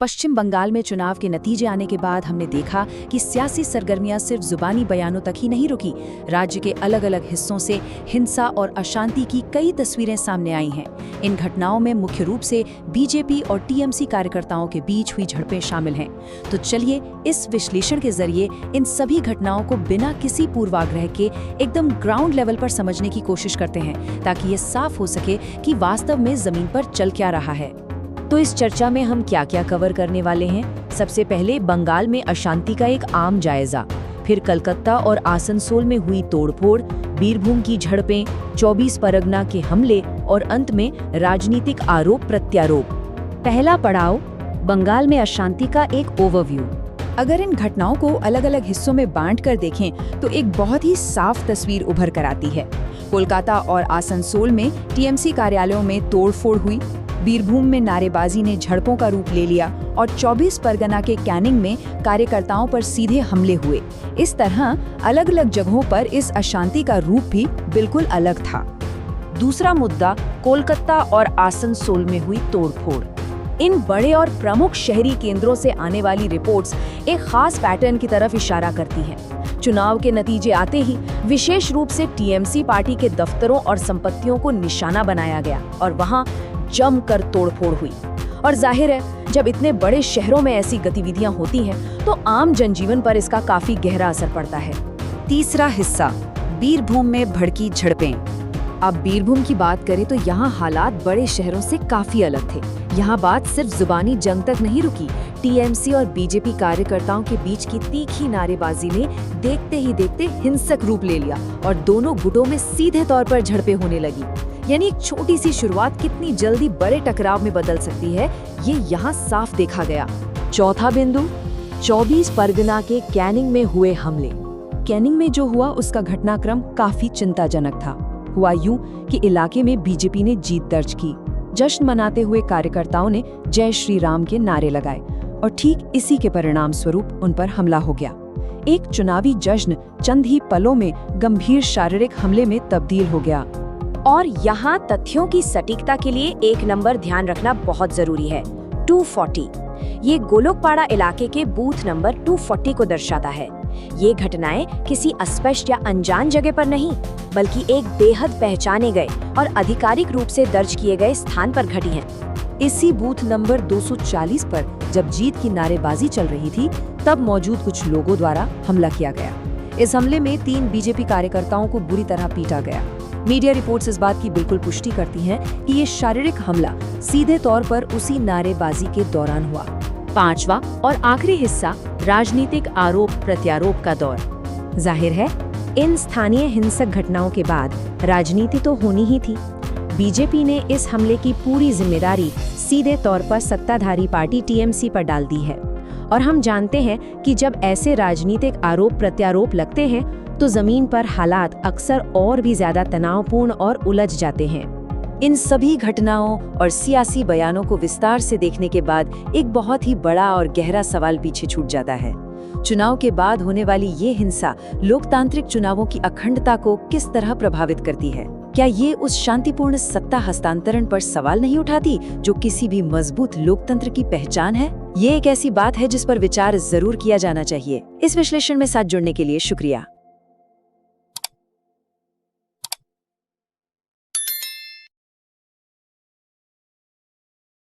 पश्चिम बंगाल में चुनाव के नतीजे आने के बाद हमने देखा कि सियासी सरगर्मियां सिर्फ जुबानी बयानों तक ही नहीं रुकी। राज्य के अलग अलग हिस्सों से हिंसा और अशांति की कई तस्वीरें सामने आई हैं। इन घटनाओं में मुख्य रूप से बीजेपी और टीएमसी कार्यकर्ताओं के बीच हुई झड़पें शामिल हैं। तो चलिए इस विश्लेषण के जरिए इन सभी घटनाओं को बिना किसी पूर्वाग्रह के एकदम ग्राउंड लेवल पर समझने की कोशिश करते हैं, ताकि ये साफ हो सके कि वास्तव में जमीन पर चल क्या रहा है। तो इस चर्चा में हम क्या क्या कवर करने वाले हैं? सबसे पहले बंगाल में अशांति का एक आम जायजा, फिर कलकत्ता और आसनसोल में हुई तोड़फोड़, बीरभूम की झड़पें, 24 परगना के हमले और अंत में राजनीतिक आरोप प्रत्यारोप। पहला पड़ाव, बंगाल में अशांति का एक ओवरव्यू। अगर इन घटनाओं को अलग अलग हिस्सों में बांटकर देखें तो एक बहुत ही साफ तस्वीर उभर कर आती है। कोलकाता और आसनसोल में टीएमसी कार्यालयों में तोड़फोड़ हुई, बीरभूम में नारेबाजी ने झड़पों का रूप ले लिया और 24 परगना के कैनिंग में कार्यकर्ताओं पर सीधे हमले हुए। इस तरह अलग अलग जगहों पर इस अशांति का रूप भी बिल्कुल अलग था। दूसरा मुद्दा, कोलकाता और आसनसोल में हुई तोड़फोड़। इन बड़े और प्रमुख शहरी केंद्रों से आने वाली रिपोर्ट्स एक खास पैटर्न की तरफ इशारा करती हैं। चुनाव के नतीजे आते ही विशेष रूप से टीएमसी पार्टी के दफ्तरों और संपत्तियों को निशाना बनाया गया और वहां जमकर तोड़फोड़ हुई। और जाहिर है, जब इतने बड़े शहरों में ऐसी गतिविधियां होती हैं तो आम जनजीवन पर इसका काफी गहरा असर पड़ता है। तीसरा हिस्सा, बीरभूम में भड़की झड़पें। अब बीरभूम की बात करें तो यहाँ हालात बड़े शहरों से काफी अलग थे। यहाँ बात सिर्फ जुबानी जंग तक नहीं रुकी। टीएमसी और बीजेपी कार्यकर्ताओं के बीच की तीखी नारेबाजी ने देखते ही देखते हिंसक रूप ले लिया और दोनों गुटों में सीधे तौर पर झड़पें होने लगी। यानी एक छोटी सी शुरुआत कितनी जल्दी बड़े टकराव में बदल सकती है, ये यहाँ साफ देखा गया। चौथा बिंदु, 24 परगना के कैनिंग में हुए हमले। कैनिंग में जो हुआ उसका घटनाक्रम काफी चिंताजनक था। हुआ यूं कि इलाके में बीजेपी ने जीत दर्ज की। जश्न मनाते हुए कार्यकर्ताओं ने जय श्री राम के नारे लगाए और ठीक इसी के परिणाम स्वरूप उन पर हमला हो गया। एक चुनावी जश्न चंद ही पलों में गंभीर शारीरिक हमले में तब्दील हो गया। और यहाँ तथ्यों की सटीकता के लिए एक नंबर ध्यान रखना बहुत जरूरी है, 240। ये गोलोकपाड़ा इलाके के बूथ नंबर 240 को दर्शाता है। ये घटनाएं किसी अस्पष्ट या अनजान जगह पर नहीं, बल्कि एक बेहद पहचाने गए और आधिकारिक रूप से दर्ज किए गए स्थान पर घटी हैं। इसी बूथ नंबर 240 पर जब जीत की नारेबाजी चल रही थी, तब मौजूद कुछ लोगों द्वारा हमला किया गया। इस हमले में 3 बीजेपी कार्यकर्ताओं को बुरी तरह पीटा गया। मीडिया रिपोर्ट्स इस बात की बिल्कुल पुष्टि करती हैं कि ये शारीरिक हमला सीधे तौर पर उसी नारेबाजी के दौरान हुआ। पांचवा और आखिरी हिस्सा, राजनीतिक आरोप प्रत्यारोप का दौर। जाहिर है, इन स्थानीय हिंसक घटनाओं के बाद राजनीति तो होनी ही थी। बीजेपी ने इस हमले की पूरी जिम्मेदारी सीधे तौर पर सत्ताधारी पार्टी टीएमसी पर डाल दी है। और हम जानते हैं कि जब ऐसे राजनीतिक आरोप प्रत्यारोप लगते हैं तो जमीन पर हालात अक्सर और भी ज्यादा तनावपूर्ण और उलझ जाते हैं। इन सभी घटनाओं और सियासी बयानों को विस्तार से देखने के बाद एक बहुत ही बड़ा और गहरा सवाल पीछे छूट जाता है। चुनाव के बाद होने वाली ये हिंसा लोकतांत्रिक चुनावों की अखंडता को किस तरह प्रभावित करती है? क्या ये उस शांतिपूर्ण सत्ता हस्तांतरण पर सवाल नहीं उठाती जो किसी भी मजबूत लोकतंत्र की पहचान है? ये एक ऐसी बात है जिस पर विचार जरूर किया जाना चाहिए। इस विश्लेषण में साथ जुड़ने के लिए शुक्रिया।